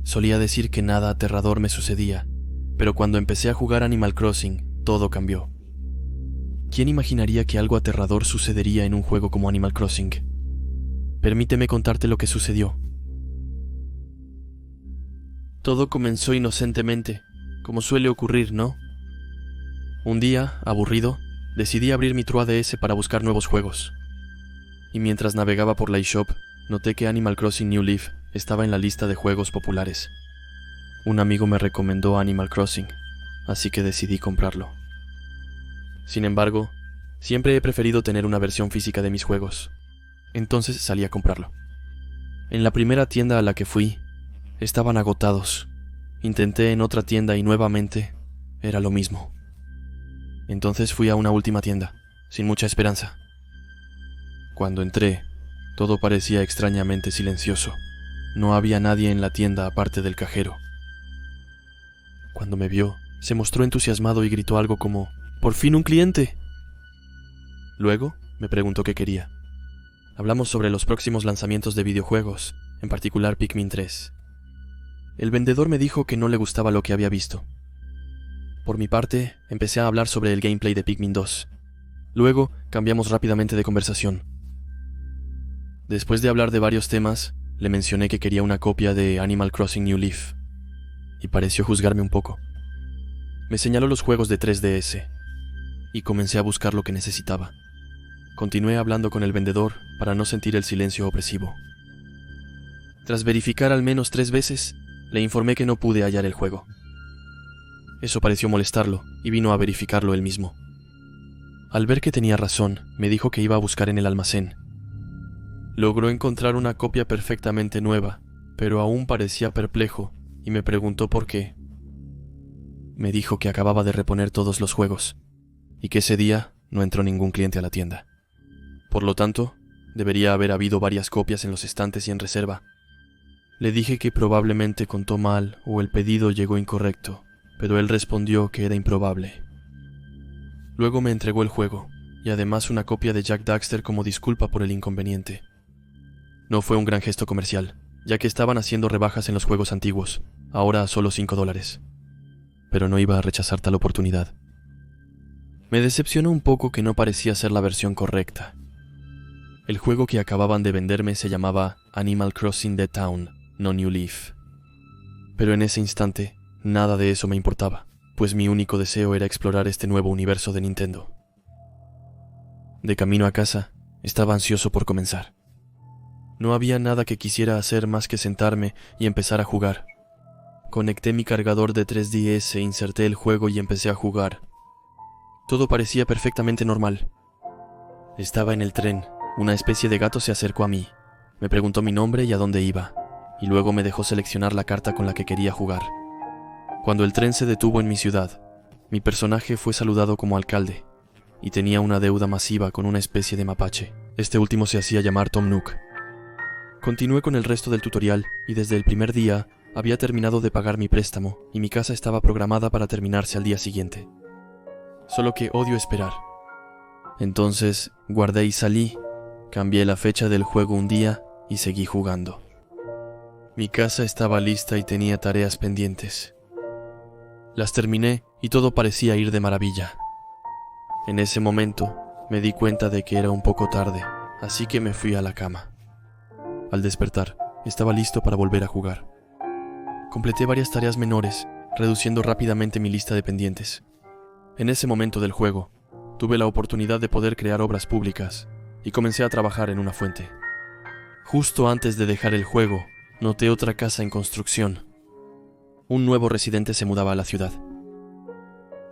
Solía decir que nada aterrador me sucedía, pero cuando empecé a jugar Animal Crossing, todo cambió. ¿Quién imaginaría que algo aterrador sucedería en un juego como Animal Crossing? Permíteme contarte lo que sucedió. Todo comenzó inocentemente, como suele ocurrir, ¿no? Un día, aburrido, decidí abrir mi True DS para buscar nuevos juegos. Y mientras navegaba por la eShop, noté que Animal Crossing New Leaf estaba en la lista de juegos populares. Un amigo me recomendó Animal Crossing, así que decidí comprarlo. Sin embargo, siempre he preferido tener una versión física de mis juegos, entonces salí a comprarlo. En la primera tienda a la que fui, estaban agotados. Intenté en otra tienda y nuevamente era lo mismo. Entonces fui a una última tienda, sin mucha esperanza. Cuando entré, todo parecía extrañamente silencioso. No había nadie en la tienda aparte del cajero. Cuando me vio, se mostró entusiasmado y gritó algo como: ¡Por fin un cliente! Luego, me preguntó qué quería. Hablamos sobre los próximos lanzamientos de videojuegos, en particular Pikmin 3. El vendedor me dijo que no le gustaba lo que había visto. Por mi parte, empecé a hablar sobre el gameplay de Pikmin 2. Luego, cambiamos rápidamente de conversación. Después de hablar de varios temas, le mencioné que quería una copia de Animal Crossing New Leaf, y pareció juzgarme un poco. Me señaló los juegos de 3DS, y comencé a buscar lo que necesitaba. Continué hablando con el vendedor para no sentir el silencio opresivo. Tras verificar al menos 3 veces, le informé que no pude hallar el juego. Eso pareció molestarlo, y vino a verificarlo él mismo. Al ver que tenía razón, me dijo que iba a buscar en el almacén. Logró encontrar una copia perfectamente nueva, pero aún parecía perplejo, y me preguntó por qué. Me dijo que acababa de reponer todos los juegos, y que ese día no entró ningún cliente a la tienda. Por lo tanto, debería haber habido varias copias en los estantes y en reserva. Le dije que probablemente contó mal o el pedido llegó incorrecto, pero él respondió que era improbable. Luego me entregó el juego, y además una copia de Jak Daxter como disculpa por el inconveniente. No fue un gran gesto comercial, ya que estaban haciendo rebajas en los juegos antiguos, ahora a solo $5. Pero no iba a rechazar tal oportunidad. Me decepcionó un poco que no parecía ser la versión correcta. El juego que acababan de venderme se llamaba Animal Crossing The Town, no New Leaf. Pero en ese instante, nada de eso me importaba, pues mi único deseo era explorar este nuevo universo de Nintendo. De camino a casa, estaba ansioso por comenzar. No había nada que quisiera hacer más que sentarme y empezar a jugar. Conecté mi cargador de 3DS, inserté el juego y empecé a jugar. Todo parecía perfectamente normal. Estaba en el tren. Una especie de gato se acercó a mí. Me preguntó mi nombre y a dónde iba, y luego me dejó seleccionar la carta con la que quería jugar. Cuando el tren se detuvo en mi ciudad, mi personaje fue saludado como alcalde, y tenía una deuda masiva con una especie de mapache. Este último se hacía llamar Tom Nook. Continué con el resto del tutorial, y desde el primer día había terminado de pagar mi préstamo, y mi casa estaba programada para terminarse al día siguiente. Solo que odio esperar. Entonces, guardé y salí, cambié la fecha del juego un día, y seguí jugando. Mi casa estaba lista y tenía tareas pendientes. Las terminé, y todo parecía ir de maravilla. En ese momento, me di cuenta de que era un poco tarde, así que me fui a la cama. Al despertar, estaba listo para volver a jugar. Completé varias tareas menores, reduciendo rápidamente mi lista de pendientes. En ese momento del juego, tuve la oportunidad de poder crear obras públicas, y comencé a trabajar en una fuente. Justo antes de dejar el juego, noté otra casa en construcción. Un nuevo residente se mudaba a la ciudad.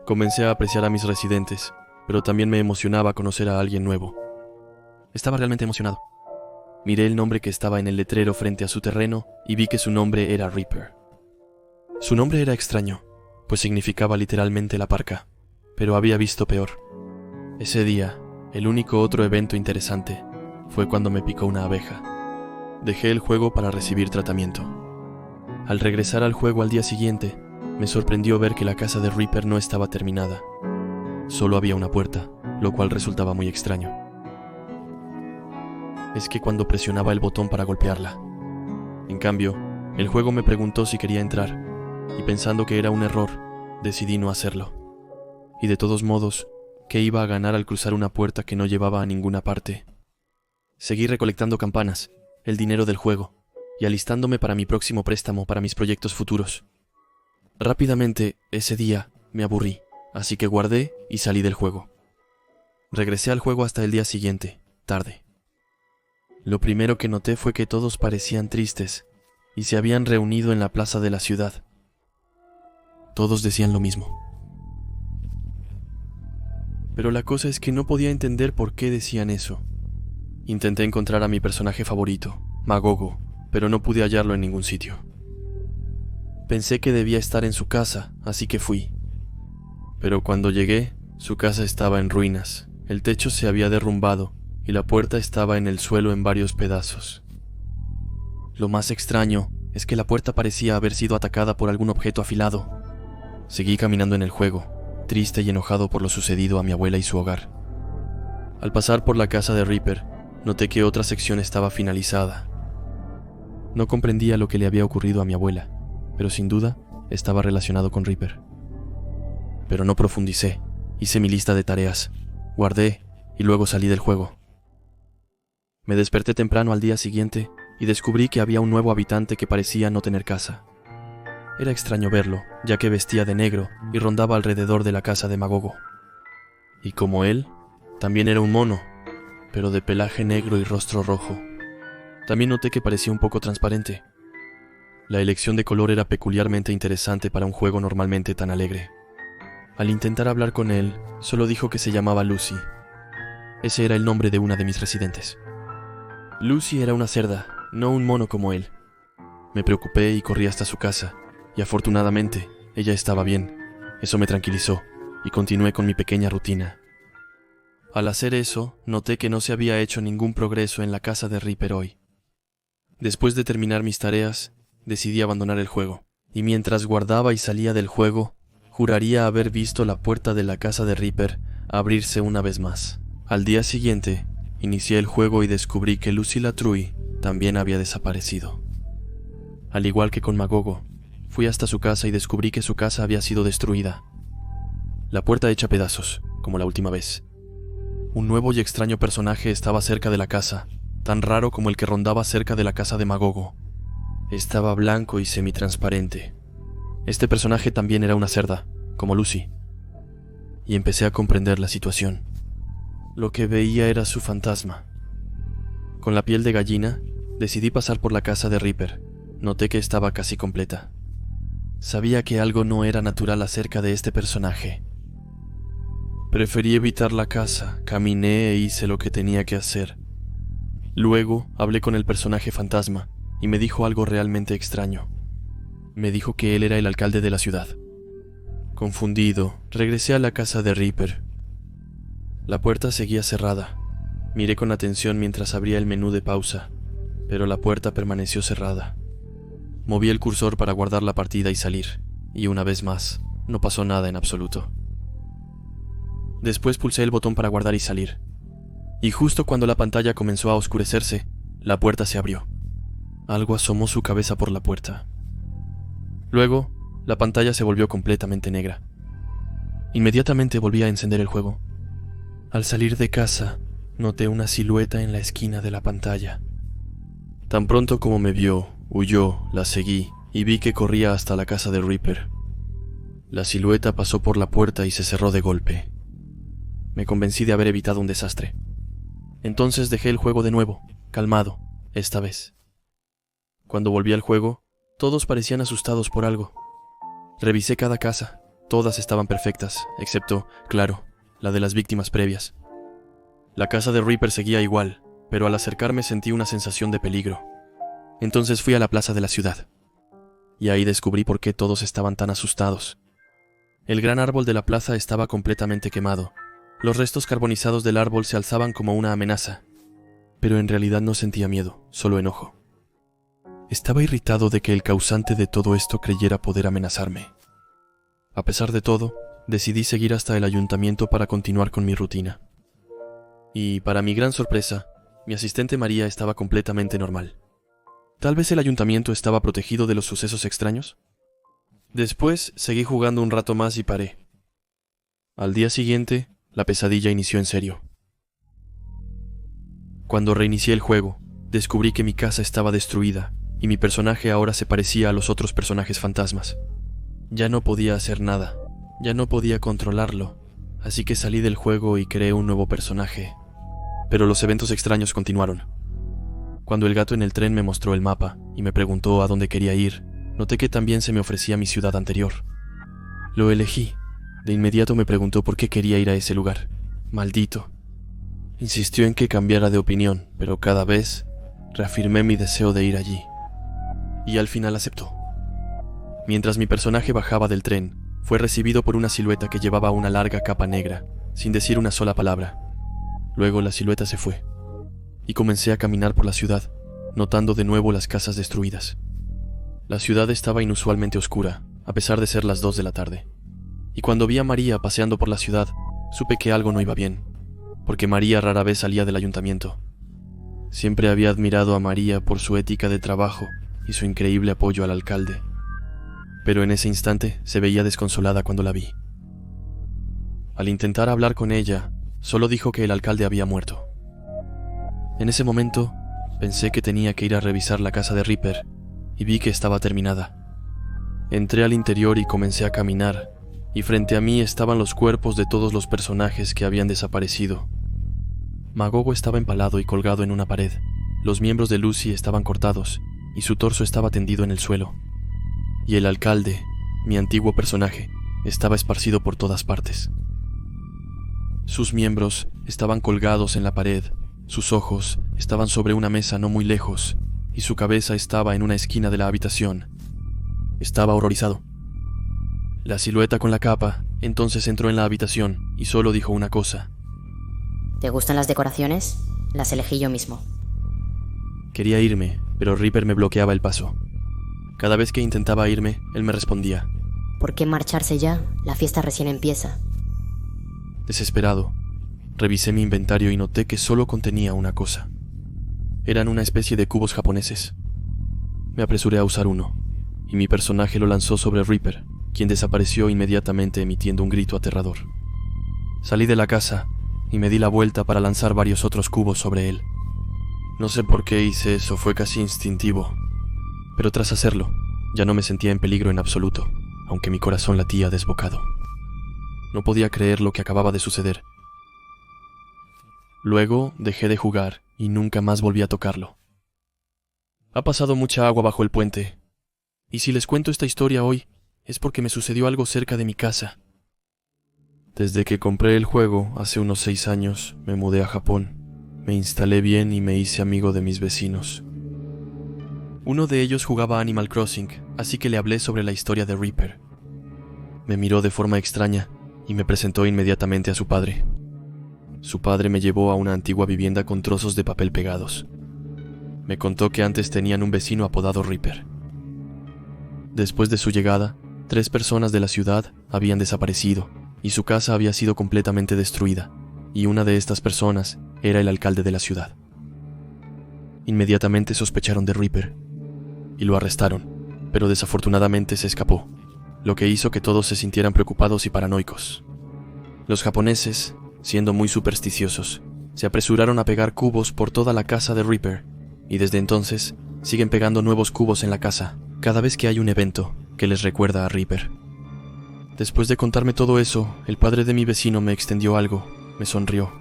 Comencé a apreciar a mis residentes, pero también me emocionaba conocer a alguien nuevo. Estaba realmente emocionado. Miré el nombre que estaba en el letrero frente a su terreno y vi que su nombre era Reaper. Su nombre era extraño, pues significaba literalmente la parca, pero había visto peor. Ese día, el único otro evento interesante fue cuando me picó una abeja. Dejé el juego para recibir tratamiento. Al regresar al juego al día siguiente, me sorprendió ver que la casa de Reaper no estaba terminada. Solo había una puerta, lo cual resultaba muy extraño. Es que cuando presionaba el botón para golpearla. En cambio, El juego me preguntó si quería entrar, y pensando que era un error, decidí no hacerlo. Y de todos modos, ¿qué iba a ganar al cruzar una puerta que no llevaba a ninguna parte? Seguí recolectando campanas, el dinero del juego, y alistándome para mi próximo préstamo para mis proyectos futuros. Rápidamente, ese día, me aburrí, así que guardé y salí del juego. Regresé al juego hasta el día siguiente, tarde. Lo primero que noté fue que todos parecían tristes y se habían reunido en la plaza de la ciudad. Todos decían lo mismo. Pero la cosa es que no podía entender por qué decían eso. Intenté encontrar a mi personaje favorito, Magogo, pero no pude hallarlo en ningún sitio. Pensé que debía estar en su casa, así que fui. Pero cuando llegué, su casa estaba en ruinas, el techo se había derrumbado y la puerta estaba en el suelo en varios pedazos. Lo más extraño es que la puerta parecía haber sido atacada por algún objeto afilado. Seguí caminando en el juego, triste y enojado por lo sucedido a mi abuela y su hogar. Al pasar por la casa de Reaper, noté que otra sección estaba finalizada. No comprendía lo que le había ocurrido a mi abuela, pero sin duda estaba relacionado con Reaper. Pero no profundicé, hice mi lista de tareas, guardé y luego salí del juego. Me desperté temprano al día siguiente y descubrí que había un nuevo habitante que parecía no tener casa. Era extraño verlo, ya que vestía de negro y rondaba alrededor de la casa de Magogo. Y como él, también era un mono, pero de pelaje negro y rostro rojo. También noté que parecía un poco transparente. La elección de color era peculiarmente interesante para un juego normalmente tan alegre. Al intentar hablar con él, solo dijo que se llamaba Lucy. Ese era el nombre de una de mis residentes. Lucy era una cerda, no un mono como él. Me preocupé y corrí hasta su casa, y afortunadamente, ella estaba bien. Eso me tranquilizó, y continué con mi pequeña rutina. Al hacer eso, noté que no se había hecho ningún progreso en la casa de Reaper hoy. Después de terminar mis tareas, decidí abandonar el juego, y mientras guardaba y salía del juego, juraría haber visto la puerta de la casa de Reaper abrirse una vez más. Al día siguiente, inicié el juego y descubrí que Lucy Latrui también había desaparecido. Al igual que con Magogo, fui hasta su casa y descubrí que su casa había sido destruida. La puerta hecha pedazos, como la última vez. Un nuevo y extraño personaje estaba cerca de la casa, tan raro como el que rondaba cerca de la casa de Magogo. Estaba blanco y semitransparente. Este personaje también era una cerda, como Lucy. Y empecé a comprender la situación. Lo que veía era su fantasma. Con la piel de gallina, decidí pasar por la casa de Reaper. Noté que estaba casi completa. Sabía que algo no era natural acerca de este personaje. Preferí evitar la casa, caminé e hice lo que tenía que hacer. Luego hablé con el personaje fantasma y me dijo algo realmente extraño. Me dijo que él era el alcalde de la ciudad. Confundido, regresé a la casa de Reaper. La puerta seguía cerrada. Miré con atención mientras abría el menú de pausa, pero la puerta permaneció cerrada. Moví el cursor para guardar la partida y salir, y una vez más, no pasó nada en absoluto. Después pulsé el botón para guardar y salir, y justo cuando la pantalla comenzó a oscurecerse, la puerta se abrió. Algo asomó su cabeza por la puerta. Luego, la pantalla se volvió completamente negra. Inmediatamente volví a encender el juego. Al salir de casa, noté una silueta en la esquina de la pantalla. Tan pronto como me vio, huyó, la seguí y vi que corría hasta la casa de Reaper. La silueta pasó por la puerta y se cerró de golpe. Me convencí de haber evitado un desastre. Entonces dejé el juego de nuevo, calmado, esta vez. Cuando volví al juego, todos parecían asustados por algo. Revisé cada casa, todas estaban perfectas, excepto, claro, la de las víctimas previas. La casa de Reaper seguía igual, pero al acercarme sentí una sensación de peligro. Entonces fui a la plaza de la ciudad, y ahí descubrí por qué todos estaban tan asustados. El gran árbol de la plaza estaba completamente quemado. Los restos carbonizados del árbol se alzaban como una amenaza, pero en realidad no sentía miedo, solo enojo. Estaba irritado de que el causante de todo esto creyera poder amenazarme. A pesar de todo, decidí seguir hasta el ayuntamiento para continuar con mi rutina. Y, para mi gran sorpresa, mi asistente María estaba completamente normal. Tal vez el ayuntamiento estaba protegido de los sucesos extraños. Después seguí jugando un rato más y paré. Al día siguiente, la pesadilla inició en serio. Cuando reinicié el juego, descubrí que mi casa estaba destruida y mi personaje ahora se parecía a los otros personajes fantasmas. Ya no podía hacer nada, ya no podía controlarlo, así que salí del juego y creé un nuevo personaje. Pero los eventos extraños continuaron. Cuando el gato en el tren me mostró el mapa y me preguntó a dónde quería ir, noté que también se me ofrecía mi ciudad anterior. Lo elegí. De inmediato me preguntó por qué quería ir a ese lugar. Maldito. Insistió en que cambiara de opinión, pero cada vez reafirmé mi deseo de ir allí. Y al final aceptó. Mientras mi personaje bajaba del tren, fue recibido por una silueta que llevaba una larga capa negra, sin decir una sola palabra. Luego la silueta se fue, y comencé a caminar por la ciudad, notando de nuevo las casas destruidas. La ciudad estaba inusualmente oscura, a pesar de ser las 2 de la tarde. Y cuando vi a María paseando por la ciudad, supe que algo no iba bien, porque María rara vez salía del ayuntamiento. Siempre había admirado a María por su ética de trabajo y su increíble apoyo al alcalde. Pero en ese instante se veía desconsolada cuando la vi. Al intentar hablar con ella, solo dijo que el alcalde había muerto. En ese momento, pensé que tenía que ir a revisar la casa de Reaper y vi que estaba terminada. Entré al interior y comencé a caminar, y frente a mí estaban los cuerpos de todos los personajes que habían desaparecido. Magogo estaba empalado y colgado en una pared. Los miembros de Lucy estaban cortados y su torso estaba tendido en el suelo. Y el alcalde, mi antiguo personaje, estaba esparcido por todas partes. Sus miembros estaban colgados en la pared, sus ojos estaban sobre una mesa no muy lejos y su cabeza estaba en una esquina de la habitación. Estaba horrorizado. La silueta con la capa entonces entró en la habitación y solo dijo una cosa. ¿Te gustan las decoraciones? Las elegí yo mismo. Quería irme, pero Reaper me bloqueaba el paso. Cada vez que intentaba irme, él me respondía. ¿Por qué marcharse ya? La fiesta recién empieza. Desesperado, revisé mi inventario y noté que solo contenía una cosa. Eran una especie de cubos japoneses. Me apresuré a usar uno, y mi personaje lo lanzó sobre Reaper, quien desapareció inmediatamente emitiendo un grito aterrador. Salí de la casa y me di la vuelta para lanzar varios otros cubos sobre él. No sé por qué hice eso, fue casi instintivo. Pero tras hacerlo, ya no me sentía en peligro en absoluto, aunque mi corazón latía desbocado. No podía creer lo que acababa de suceder. Luego dejé de jugar y nunca más volví a tocarlo. Ha pasado mucha agua bajo el puente, y si les cuento esta historia hoy, es porque me sucedió algo cerca de mi casa. Desde que compré el juego, hace unos 6 años, me mudé a Japón. Me instalé bien y me hice amigo de mis vecinos. Uno de ellos jugaba Animal Crossing, así que le hablé sobre la historia de Reaper. Me miró de forma extraña y me presentó inmediatamente a su padre. Su padre me llevó a una antigua vivienda con trozos de papel pegados. Me contó que antes tenían un vecino apodado Reaper. Después de su llegada, 3 personas de la ciudad habían desaparecido y su casa había sido completamente destruida, y una de estas personas era el alcalde de la ciudad. Inmediatamente sospecharon de Reaper y lo arrestaron, pero desafortunadamente se escapó, lo que hizo que todos se sintieran preocupados y paranoicos. Los japoneses, siendo muy supersticiosos, se apresuraron a pegar cubos por toda la casa de Reaper, y desde entonces siguen pegando nuevos cubos en la casa cada vez que hay un evento que les recuerda a Reaper. Después de contarme todo eso, el padre de mi vecino me extendió algo, me sonrió.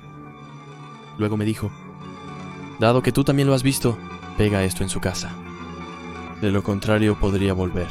Luego me dijo, dado que tú también lo has visto, pega esto en su casa. De lo contrario podría volver.